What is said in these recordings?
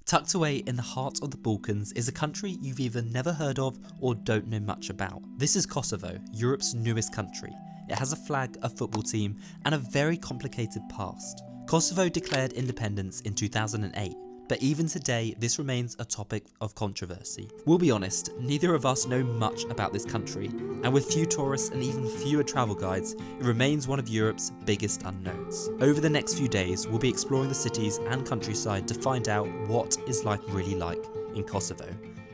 Tucked away in the heart of the Balkans is a country you've either never heard of or don't know much about. This is Kosovo, Europe's newest country. It has a flag, a football team, and a very complicated past. Kosovo declared independence in 2008, but even today this remains a topic of controversy. We'll be honest, neither of us know much about this country, and with few tourists and even fewer travel guides, it remains one of Europe's biggest unknowns. Over the next few days, we'll be exploring the cities and countryside to find out what is life really like in Kosovo,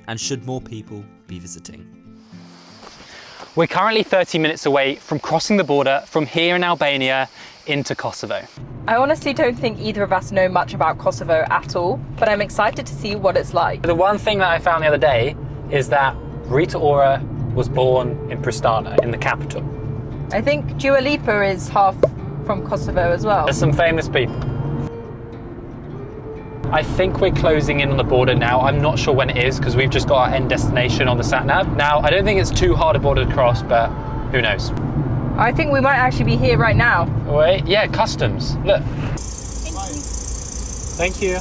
and should more people be visiting. We're currently 30 minutes away from crossing the border from here in Albania into Kosovo. I honestly don't think either of us know much about Kosovo at all, but I'm excited to see what it's like. The one thing that I found the other day is that Rita Ora was born in Pristina, in the capital. I think Dua Lipa is half from Kosovo as well. There's some famous people. I think we're closing in on the border now. I'm not sure when it is because we've just got our end destination on the sat-nav. Now, I don't think it's too hard a border to cross, but who knows? I think we might actually be here right now. Wait, yeah, customs. Look. Thank you.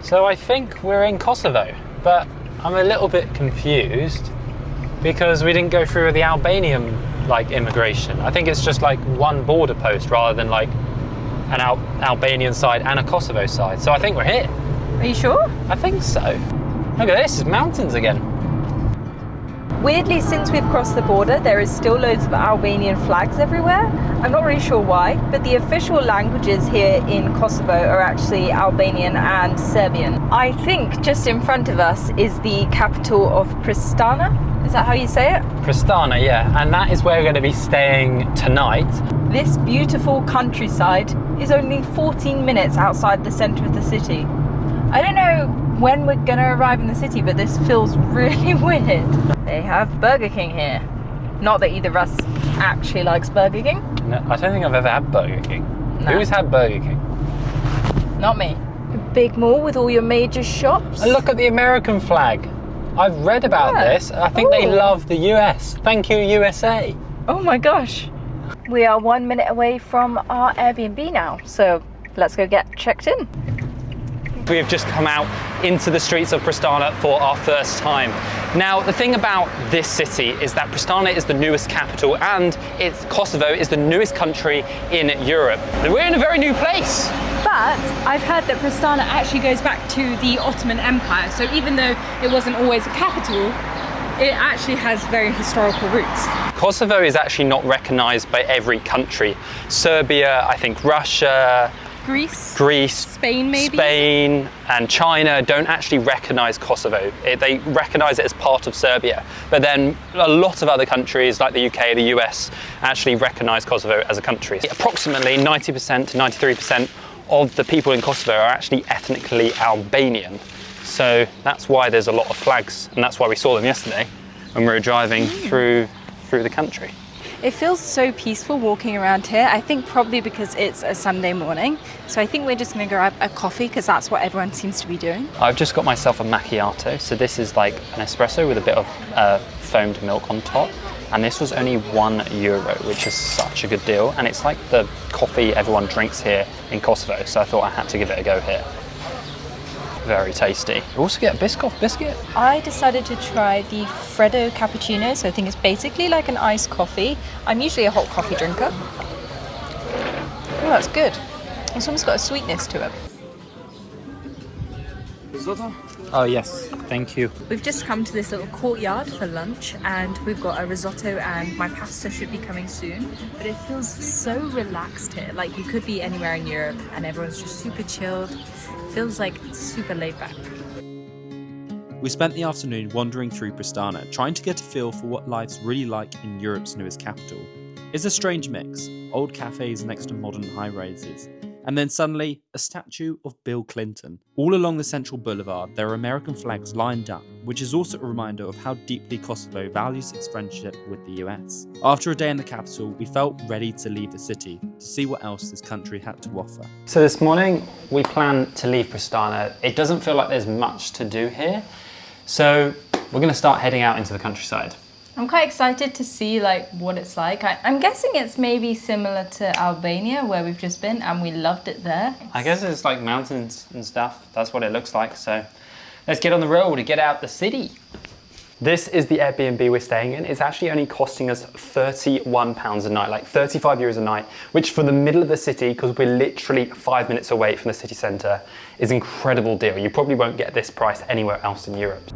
So I think we're in Kosovo, but I'm a little bit confused because we didn't go through with the Albanian immigration. I think it's just like one border post rather than like an Albanian side and a Kosovo side. So I think we're here. Are you sure? I think so. Look at this, it's mountains again. Weirdly, since we've crossed the border, there is still loads of Albanian flags everywhere. I'm not really sure why, but the official languages here in Kosovo are actually Albanian and Serbian. I think just in front of us is the capital of Pristina. Is that how you say it? Pristina, yeah, and that is where we're going to be staying tonight. This beautiful countryside is only 14 minutes outside the centre of the city. I don't know when we're going to arrive in the city, but this feels really weird. They have Burger King here. Not that either of us actually likes Burger King. No, I don't think I've ever had Burger King. No. Who's had Burger King? Not me. A big mall with all your major shops. And look at the American flag. I've read about this. I think they love the US. Thank you, USA. Oh my gosh. We are 1 minute away from our Airbnb now, so let's go get checked in. We have just come out into the streets of Pristina for our first time. Now, the thing about this city is that Pristina is the newest capital and Kosovo is the newest country in Europe. And we're in a very new place. But I've heard that Pristina actually goes back to the Ottoman Empire. So even though it wasn't always a capital, it actually has very historical roots. Kosovo is actually not recognized by every country. Serbia, I think Russia, Greece, Spain maybe? Spain and China don't actually recognise Kosovo. They recognise it as part of Serbia. But then a lot of other countries like the UK, the US actually recognise Kosovo as a country. Approximately 90% to 93% of the people in Kosovo are actually ethnically Albanian. So that's why there's a lot of flags, and that's why we saw them yesterday when we were driving through the country. It feels so peaceful walking around here. I think probably because it's a Sunday morning. So I think we're just going to grab a coffee because that's what everyone seems to be doing. I've just got myself a macchiato. So this is like an espresso with a bit of foamed milk on top. And this was only €1, which is such a good deal. And it's like the coffee everyone drinks here in Kosovo. So I thought I had to give it a go here. Very tasty. You also get a Biscoff biscuit. I decided to try the Freddo cappuccino, so I think it's basically like an iced coffee. I'm usually a hot coffee drinker. Oh, that's good. It's almost got a sweetness to it. Risotto? Oh yes, thank you. We've just come to this little courtyard for lunch and we've got a risotto and my pasta should be coming soon. But it feels so relaxed here. Like you could be anywhere in Europe and everyone's just super chilled. Feels like super laid back. We spent the afternoon wandering through Pristina, trying to get a feel for what life's really like in Europe's newest capital. It's a strange mix, old cafes next to modern high-rises, and then suddenly a statue of Bill Clinton. All along the central boulevard there are American flags lined up, which is also a reminder of how deeply Kosovo values its friendship with the US. After a day in the capital, we felt ready to leave the city to see what else this country had to offer. So this morning we plan to leave Pristina. It doesn't feel like there's much to do here, so we're going to start heading out into the countryside. I'm quite excited to see like what it's like. I'm guessing it's maybe similar to Albania where we've just been and we loved it there. I guess it's like mountains and stuff. That's what it looks like. So let's get on the road and get out the city. This is the Airbnb we're staying in. It's actually only costing us £31 a night, like 35 euros a night, which for the middle of the city, because we're literally 5 minutes away from the city centre, is an incredible deal. You probably won't get this price anywhere else in Europe.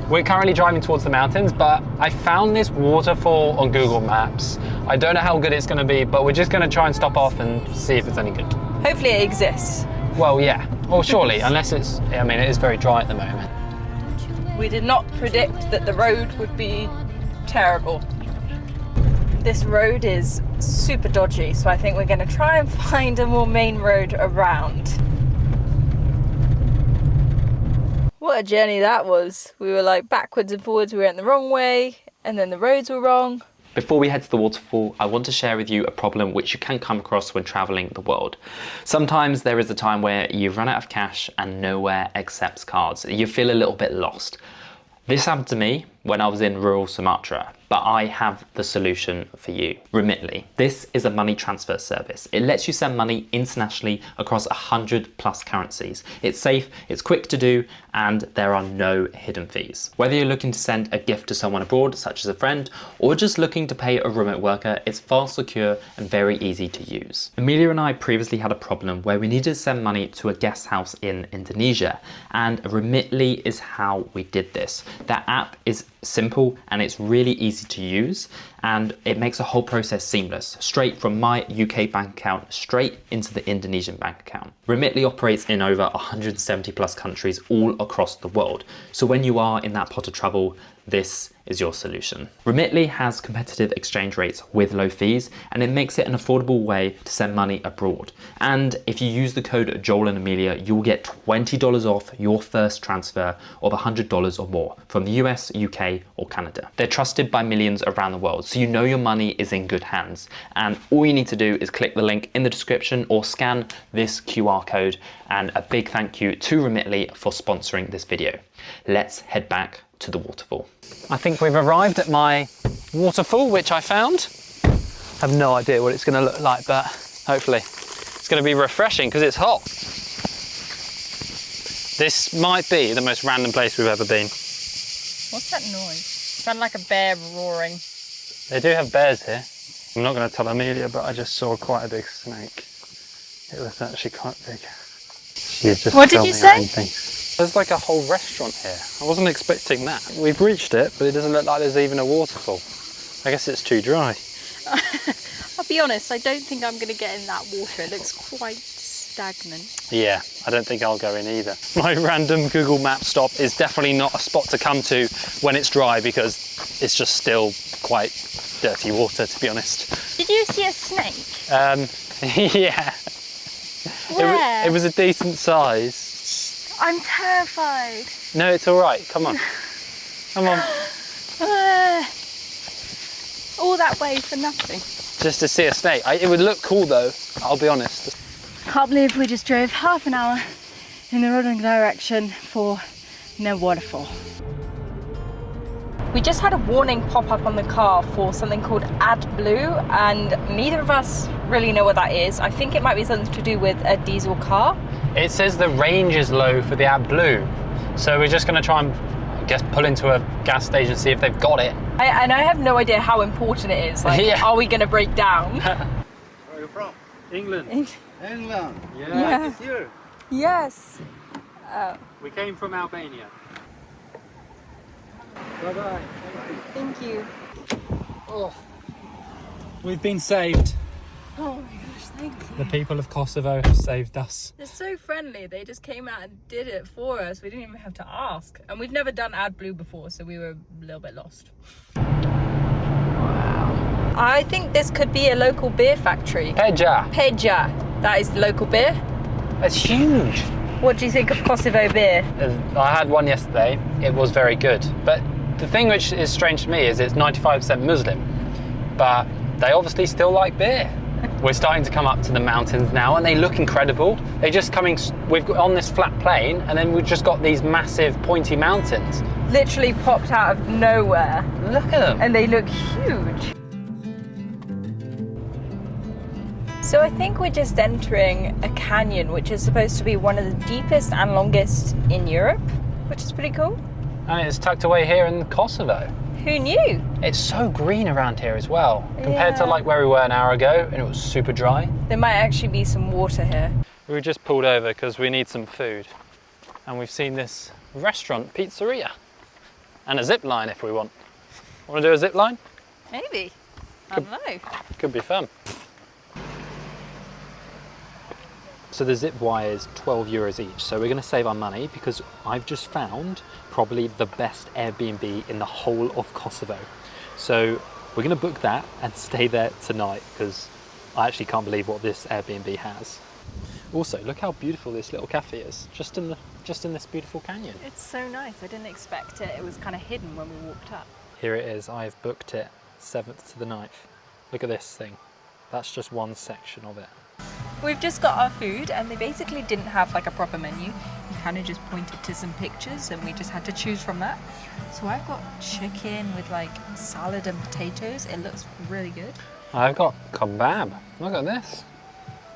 We're currently driving towards the mountains, but I found this waterfall on Google Maps. I don't know how good it's going to be, but we're just going to try and stop off and see if it's any good. Hopefully it exists. Well, yeah. Well, surely, unless it's, I mean, it is very dry at the moment. We did not predict that the road would be terrible. This road is super dodgy, so I think we're going to try and find a more main road around. What a journey that was. We were like backwards and forwards, we went the wrong way, and then the roads were wrong. Before we head to the waterfall, I want to share with you a problem which you can come across when traveling the world. Sometimes there is a time where you've run out of cash and nowhere accepts cards. You feel a little bit lost. This happened to me when I was in rural Sumatra, but I have the solution for you. Remitly. This is a money transfer service. It lets you send money internationally across 100+ currencies. It's safe, it's quick to do, and there are no hidden fees. Whether you're looking to send a gift to someone abroad, such as a friend, or just looking to pay a remote worker, it's fast, secure, and very easy to use. Emilia and I previously had a problem where we needed to send money to a guest house in Indonesia, and Remitly is how we did this. That app is simple and it's really easy to use, and it makes the whole process seamless, straight from my UK bank account straight into the Indonesian bank account. Remitly operates in over 170+ countries all across the world, so when you are in that pot of trouble, this is your solution. Remitly has competitive exchange rates with low fees, and it makes it an affordable way to send money abroad. And if you use the code Joel and Emilia, you'll get $20 off your first transfer of $100 or more from the US, UK, or Canada. They're trusted by millions around the world, so you know your money is in good hands. And all you need to do is click the link in the description or scan this QR code. And a big thank you to Remitly for sponsoring this video. Let's head back to the waterfall. I think we've arrived at my waterfall, which I found. I have no idea what it's going to look like, but hopefully it's going to be refreshing because it's hot. This might be the most random place we've ever been. What's that noise? Sounded like a bear roaring. They do have bears here. I'm not going to tell Emilia, but I just saw quite a big snake. It was actually quite big. She's just What did you say? There's like a whole restaurant here. I wasn't expecting that. We've reached it, but it doesn't look like there's even a waterfall. I guess it's too dry. I'll be honest, I don't think I'm going to get in that water. It looks quite stagnant. Yeah, I don't think I'll go in either. My random Google Map stop is definitely not a spot to come to when it's dry because it's just still quite dirty water, to be honest. Did you see a snake? Yeah. Where? It was a decent size. I'm terrified. No, it's all right. Come on. Come on. All that way for nothing. Just to see a snake. It would look cool though, I'll be honest. Can't believe we just drove half an hour in the wrong direction for no waterfall. We just had a warning pop up on the car for something called AdBlue, and neither of us really know what that is. I think it might be something to do with a diesel car. It says the range is low for the AdBlue, so we're just going to try and, I guess, pull into a gas station and see if they've got it. And I have no idea how important it is. Like, Yeah. Are we going to break down? Where are you from? England. England. Yeah. Here. Yes. We came from Albania. Bye-bye. Thank you. Oh, we've been saved. Oh my gosh, thank you. The people of Kosovo have saved us. They're so friendly. They just came out and did it for us. We didn't even have to ask. And we've never done AdBlue before, so we were a little bit lost. Wow. I think this could be a local beer factory. Peja. Peja. That is the local beer. It's huge. What do you think of Kosovo beer? I had one yesterday. It was very good. But the thing which is strange to me is it's 95% Muslim, but they obviously still like beer. We're starting to come up to the mountains now, and they look incredible. They're just coming, we've got on this flat plain, and then we've just got these massive pointy mountains. Literally popped out of nowhere. Look at them. And they look huge. So I think we're just entering a canyon, which is supposed to be one of the deepest and longest in Europe, which is pretty cool. And it's tucked away here in Kosovo. Who knew? It's so green around here as well, compared to Yeah. like where we were an hour ago, and it was super dry. There might actually be some water here. We just pulled over because we need some food, and we've seen this restaurant, pizzeria, and a zip line if we want. Want to do a zip line? Maybe. I don't know. Could be fun. So the zip wire is 12 euros each, so we're going to save our money because I've just found probably the best Airbnb in the whole of Kosovo. So we're going to book that and stay there tonight because I actually can't believe what this Airbnb has. Also, look how beautiful this little cafe is, just in this beautiful canyon. It's so nice. I didn't expect it. It was kind of hidden when we walked up. Here it is. I've booked it 7th to the 9th. Look at this thing. That's just one section of it. We've just got our food, and they basically didn't have like a proper menu. You kind of just pointed to some pictures and we just had to choose from that. So I've got chicken with like salad and potatoes. It looks really good. I've got kebab. Look at this.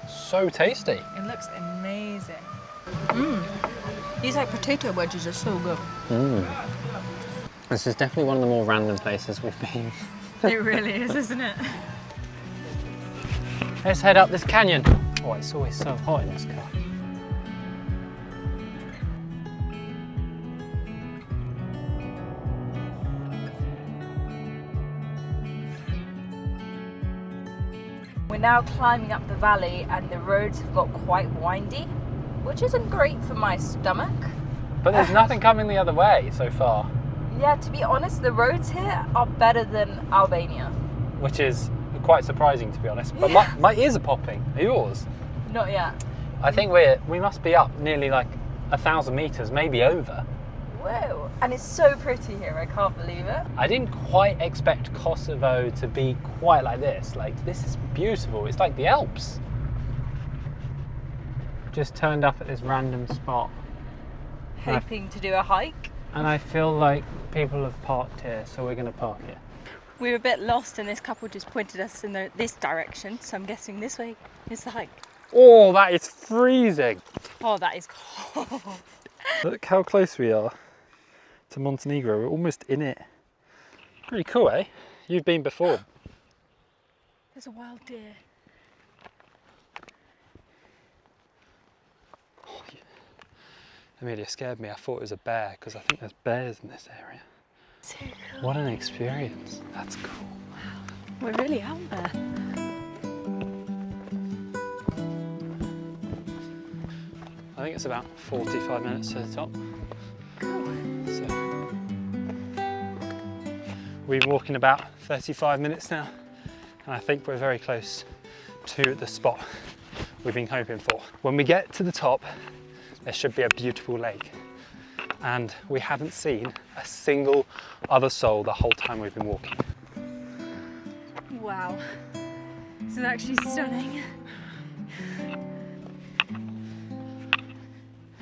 So tasty. It looks amazing. These like potato wedges are so good. This is definitely one of the more random places we've been. It really is, isn't it? Let's head up this canyon. Oh, it's always so hot in this car. We're now climbing up the valley, and the roads have got quite windy, which isn't great for my stomach. But there's nothing coming the other way so far. Yeah, to be honest, the roads here are better than Albania. Which is quite surprising, to be honest. But my ears are popping. Are yours? Not yet. I think we must be up nearly like 1,000 meters, maybe over. Whoa, and it's so pretty here, I can't believe it. I didn't quite expect Kosovo to be quite like this. Like, this is beautiful. It's like the Alps. Just turned up at this random spot. Hoping to do a hike. And I feel like people have parked here, so we're going to park here. We were a bit lost, and this couple just pointed us in this direction, so I'm guessing this way is the hike. Oh, that is freezing. Oh, that is cold. Look how close we are to Montenegro. We're almost in it. Pretty cool, eh? You've been before. There's a wild deer. Oh, Emilia scared me. I thought it was a bear because I think there's bears in this area. So cool. What an experience. That's cool. Wow. We're really out there. I think it's about 45 minutes to the top. Cool. So we've been walking about 35 minutes now, and I think we're very close to the spot we've been hoping for. When we get to the top, there should be a beautiful lake, and we haven't seen a single other soul the whole time we've been walking. Wow. This is actually stunning.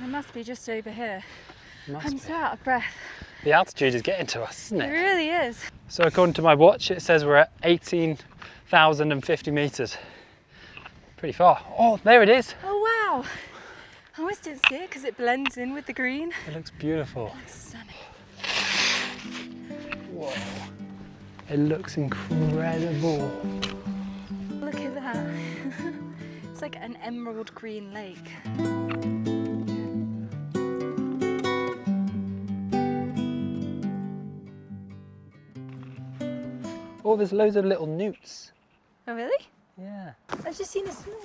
It must be just over here. I'm so out of breath. The altitude is getting to us, isn't It it? really is. So according to my watch, it says we're at 18,050 meters. Pretty far. Oh, there it is. Oh wow. I almost didn't see it because it blends in with the green. It looks beautiful. It looks stunning. Whoa. It looks incredible. Look at that. It's like an emerald green lake. Oh, there's loads of little newts. Oh really? Yeah. I've just seen a snake.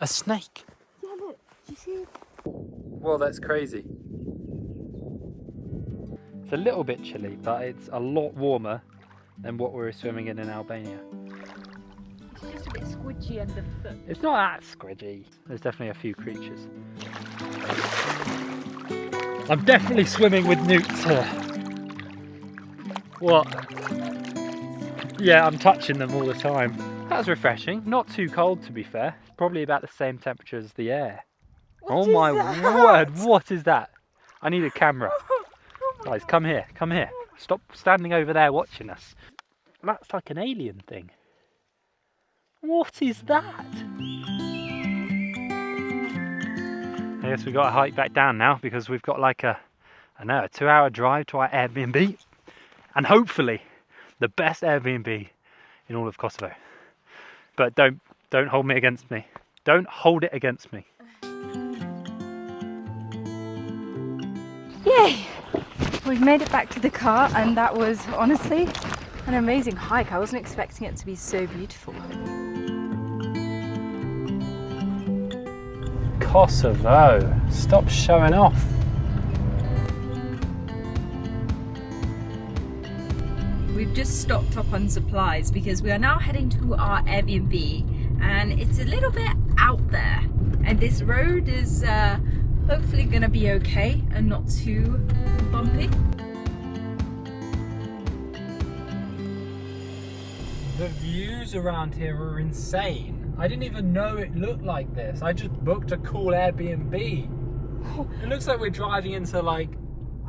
A snake? Yeah, look. Do you see it? Well, that's crazy. It's a little bit chilly, but it's a lot warmer than what we were swimming in Albania. It's just a bit squidgy under the foot. It's not that squidgy. There's definitely a few creatures. I'm definitely swimming with newts here. What? Yeah, I'm touching them all the time. That was refreshing. Not too cold, to be fair. Probably about the same temperature as the air. What oh my is that? word, what is that? I need a camera. Guys, come here, come here. Stop standing over there watching us. That's like an alien thing. What is that? I guess we've got to hike back down now because we've got like a 2-hour drive to our Airbnb. And hopefully the best Airbnb in all of Kosovo. But don't hold me against me. Don't hold it against me. Yay! We've made it back to the car, and that was honestly an amazing hike. I wasn't expecting it to be so beautiful. Kosovo, stop showing off. We've just stocked up on supplies because we are now heading to our Airbnb, and it's a little bit out there, and this road is hopefully gonna be okay and not too bumpy. The views around here are insane. I didn't even know it looked like this. I just booked a cool Airbnb. It looks like we're driving into like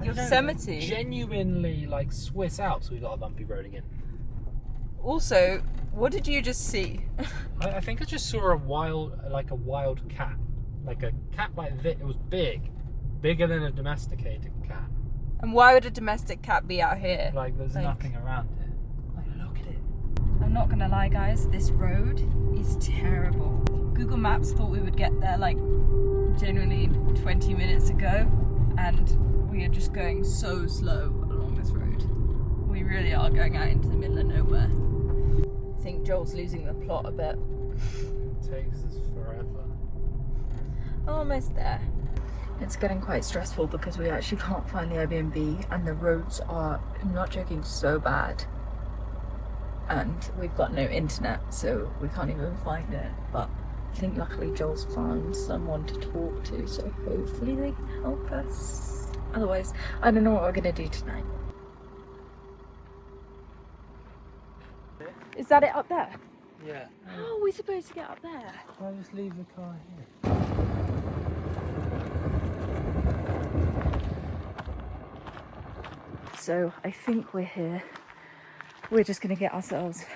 Yosemite. Genuinely like Swiss Alps. We've got a bumpy road again. Also, what did you just see? I think I just saw a wild cat. Like a cat like this. It was big. Bigger than a domesticated cat. And why would a domestic cat be out here? Like there's nothing around it. Like look at it. I'm not gonna lie guys, this road is terrible. Google Maps thought we would get there like genuinely 20 minutes ago, and we are just going so slow along this road. We really are going out into the middle of nowhere. I think Joel's losing the plot a bit. It takes us forever. Almost there. It's getting quite stressful because we actually can't find the Airbnb, and the roads are, I'm not joking, so bad. And we've got no internet, so we can't even find it. But I think luckily Joel's found someone to talk to, so hopefully they can help us. Otherwise, I don't know what we're gonna do tonight. Is that it up there? Yeah. How are we supposed to get up there? I'll just leave the car here. So I think we're here. We're just gonna get ourselves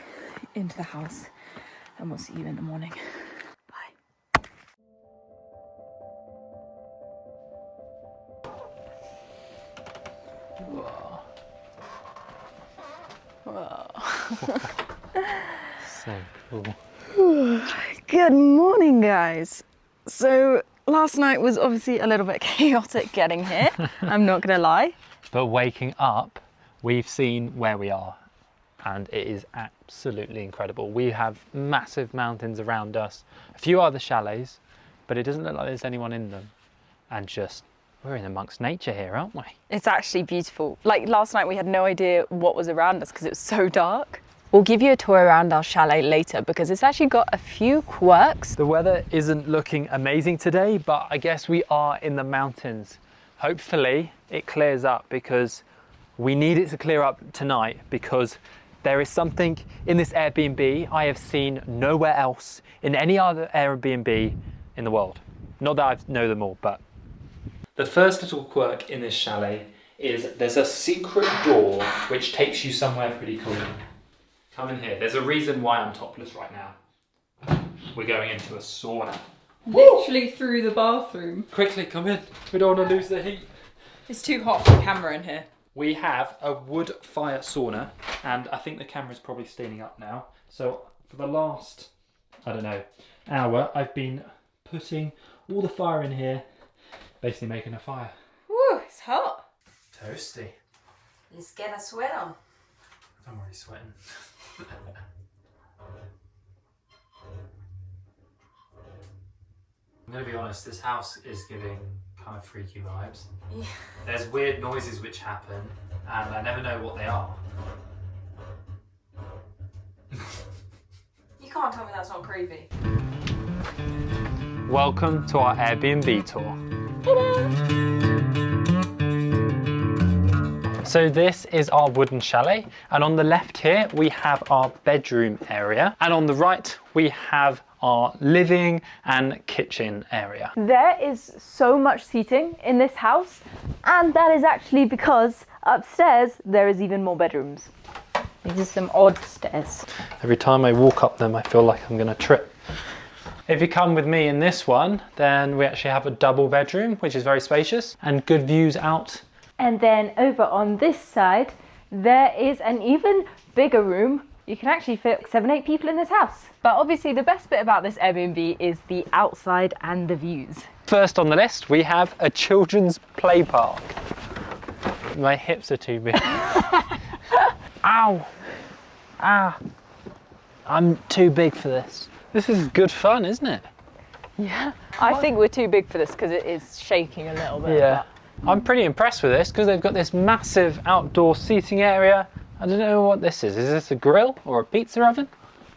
into the house, and we'll see you in the morning. Bye. Whoa. So cool. Good morning, guys. So last night was obviously a little bit chaotic getting here. I'm not gonna lie. But waking up, we've seen where we are, and it is absolutely incredible. We have massive mountains around us, a few other chalets, but it doesn't look like there's anyone in them. And just, we're in amongst nature here, aren't we? It's actually beautiful. Like last night we had no idea what was around us because it was so dark. We'll give you a tour around our chalet later because it's actually got a few quirks. The weather isn't looking amazing today, but I guess we are in the mountains. Hopefully it clears up because we need it to clear up tonight, because there is something in this Airbnb I have seen nowhere else in any other Airbnb in the world. Not that I know them all, but. The first little quirk in this chalet is there's a secret door which takes you somewhere pretty cool. Come in here. There's a reason why I'm topless right now. We're going into a sauna. Literally through the bathroom. Quickly, come in. We don't want to lose the heat. It's too hot for the camera in here. We have a wood fire sauna, and I think the camera's probably staying up now. So for the last, I don't know, hour, I've been putting all the fire in here, basically making a fire. Woo, it's hot. Toasty. Let's get a sweat on. I'm already sweating. I'm going to be honest, this house is giving kind of freaky vibes. Yeah. There's weird noises which happen, and I never know what they are. You can't tell me that's not creepy. Welcome to our Airbnb tour. Ta-da! So this is our wooden chalet, and on the left here we have our bedroom area, and on the right we have our living and kitchen area. There is so much seating in this house, and that is actually because upstairs there is even more bedrooms. These are some odd stairs. Every time I walk up them I feel like I'm gonna trip. If you come with me in this one, then we actually have a double bedroom, which is very spacious and good views out. And then over on this side, there is an even bigger room. You can actually fit 7-8 people in this house. But obviously the best bit about this Airbnb is the outside and the views. First on the list, we have a children's play park. My hips are too big. Ow! Ah! I'm too big for this. This is good fun, isn't it? Yeah. I think we're too big for this because it is shaking a little bit. Yeah. I'm pretty impressed with this because they've got this massive outdoor seating area. I don't know what this is. Is this a grill or a pizza oven?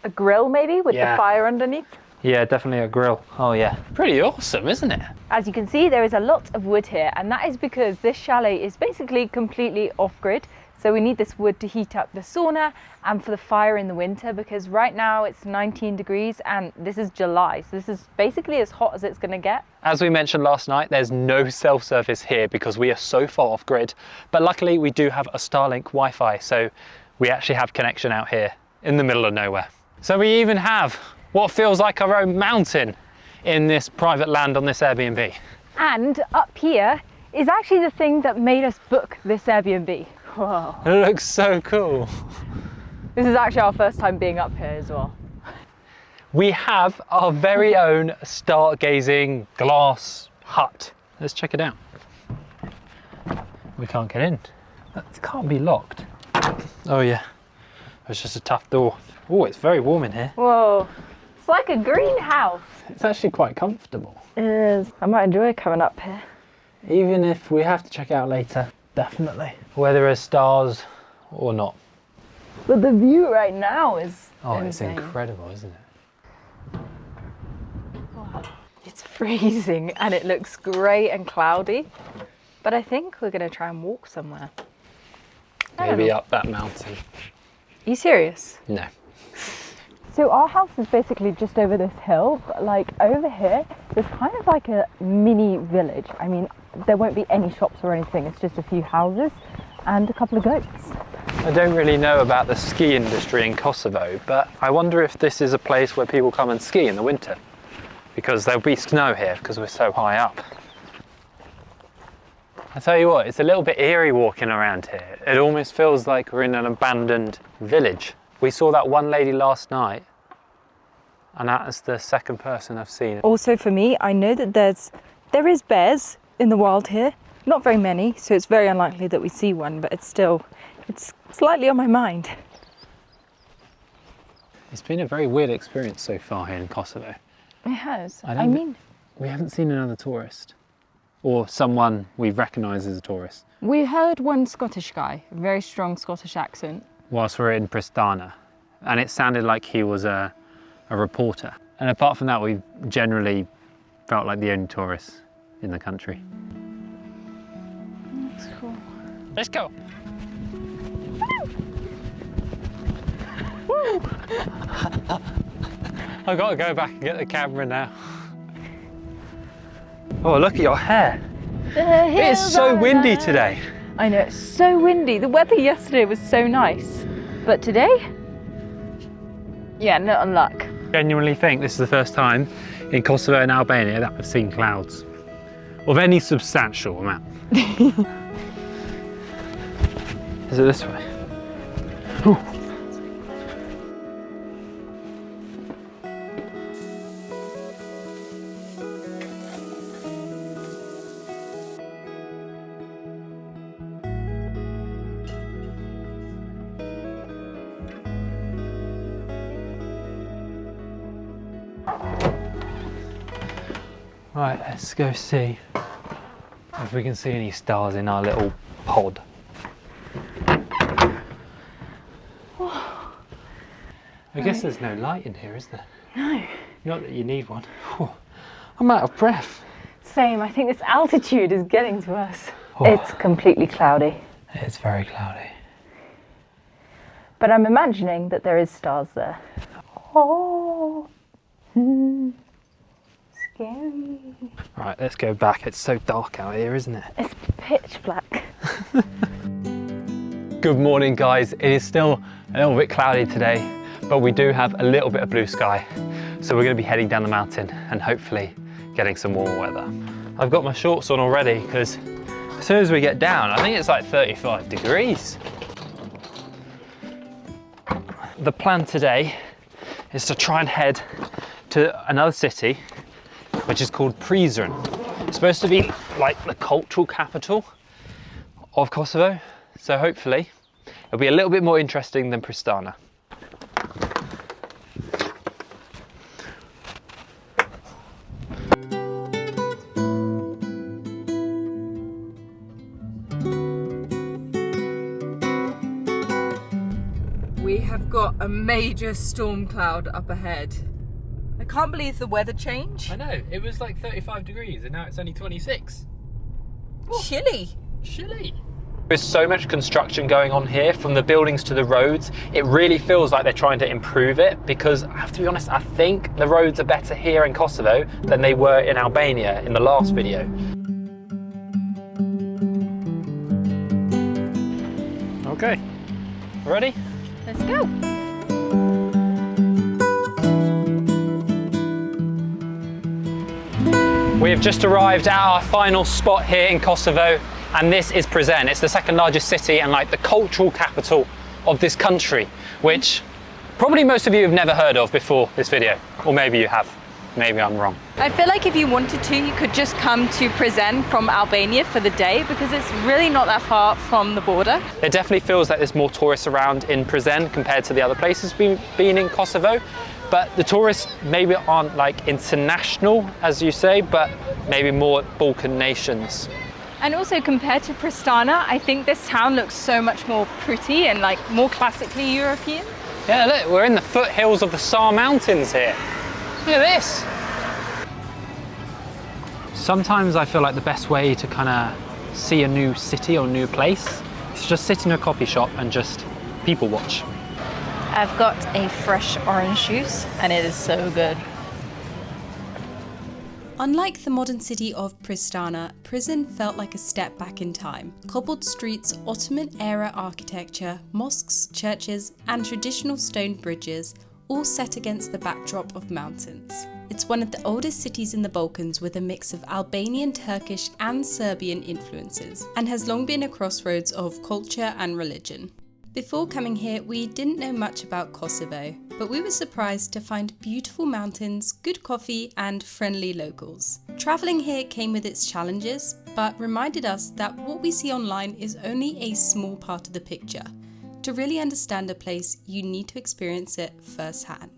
A grill maybe with the fire underneath? Yeah, definitely a grill. Oh yeah. Pretty awesome, isn't it? As you can see, there is a lot of wood here, and that is because this chalet is basically completely off-grid. So we need this wood to heat up the sauna and for the fire in the winter, because right now it's 19 degrees and this is July. So this is basically as hot as it's going to get. As we mentioned last night, there's no self-service here because we are so far off grid. But luckily we do have a Starlink Wi-Fi, so we actually have connection out here in the middle of nowhere. So we even have what feels like our own mountain in this private land on this Airbnb. And up here is actually the thing that made us book this Airbnb. Whoa. It looks so cool. This is actually our first time being up here as well. We have our very own stargazing glass hut. Let's check it out. We can't get in. That can't be locked. Oh yeah, it's just a tough door. Oh, it's very warm in here. Whoa, it's like a greenhouse. It's actually quite comfortable. It is. I might enjoy coming up here. Even if we have to check it out later, definitely. Whether there's stars or not. But the view right now is insane. It's incredible, isn't it? Wow. It's freezing and it looks grey and cloudy. But I think we're going to try and walk somewhere. Maybe up that mountain. Are you serious? No. So our house is basically just over this hill, but like over here, there's kind of like a mini village. I mean, there won't be any shops or anything. It's just a few houses and a couple of goats. I don't really know about the ski industry in Kosovo, but I wonder if this is a place where people come and ski in the winter, because there'll be snow here because we're so high up. I tell you what, it's a little bit eerie walking around here. It almost feels like we're in an abandoned village. We saw that one lady last night, and that is the second person I've seen. Also for me, I know that there is bears in the wild here. Not very many, so it's very unlikely that we see one, but it's slightly on my mind. It's been a very weird experience so far here in Kosovo. It has. I mean, we haven't seen another tourist, or someone we recognise as a tourist. We heard one Scottish guy, a very strong Scottish accent. Whilst we're in Pristina, and it sounded like he was a reporter. And apart from that, we generally felt like the only tourists in the country. That's cool. Let's go. I've got to go back and get the camera now. Oh, look at your hair. It's so windy today. I know, it's so windy. The weather yesterday was so nice, but today, yeah, not luck. I genuinely think this is the first time in Kosovo and Albania that I've seen clouds of any substantial amount. Is it this way? Ooh. Right, let's go see if we can see any stars in our little pod. I guess there's no light in here, is there? No. Not that you need one. I'm out of breath. Same, I think this altitude is getting to us. It's completely cloudy. It's very cloudy. But I'm imagining that there is stars there. Oh, scary. Right, let's go back. It's so dark out here, isn't it? It's pitch black. Good morning, guys. It is still a little bit cloudy today, but we do have a little bit of blue sky. So we're going to be heading down the mountain and hopefully getting some warmer weather. I've got my shorts on already because as soon as we get down, I think it's like 35 degrees. The plan today is to try and head to another city, which is called Prizren. It's supposed to be like the cultural capital of Kosovo. So hopefully it'll be a little bit more interesting than Pristina. We have got a major storm cloud up ahead. I can't believe the weather change. I know, it was like 35 degrees and now it's only 26. Chilly. Chilly. There's so much construction going on here, from the buildings to the roads. It really feels like they're trying to improve it, because I have to be honest, I think the roads are better here in Kosovo than they were in Albania in the last video. Okay, ready? Let's go. We have just arrived at our final spot here in Kosovo, and this is Prizren. It's the second largest city and like the cultural capital of this country, which probably most of you have never heard of before this video, or maybe you have. Maybe I'm wrong. I feel like if you wanted to, you could just come to Prizren from Albania for the day, because it's really not that far from the border. It definitely feels like there's more tourists around in Prizren compared to the other places we've been in Kosovo. But the tourists maybe aren't like international, as you say, but maybe more Balkan nations. And also compared to Pristina, I think this town looks so much more pretty and like more classically European. Yeah, look, we're in the foothills of the Sar Mountains here. Look at this. Sometimes I feel like the best way to kind of see a new city or new place is to just sit in a coffee shop and just people watch. I've got a fresh orange juice and it is so good. Unlike the modern city of Pristina, Prizren felt like a step back in time. Cobbled streets, Ottoman-era architecture, mosques, churches, and traditional stone bridges, all set against the backdrop of mountains. It's one of the oldest cities in the Balkans with a mix of Albanian, Turkish, and Serbian influences, and has long been a crossroads of culture and religion. Before coming here, we didn't know much about Kosovo, but we were surprised to find beautiful mountains, good coffee, and friendly locals. Travelling here came with its challenges, but reminded us that what we see online is only a small part of the picture. To really understand a place, you need to experience it firsthand.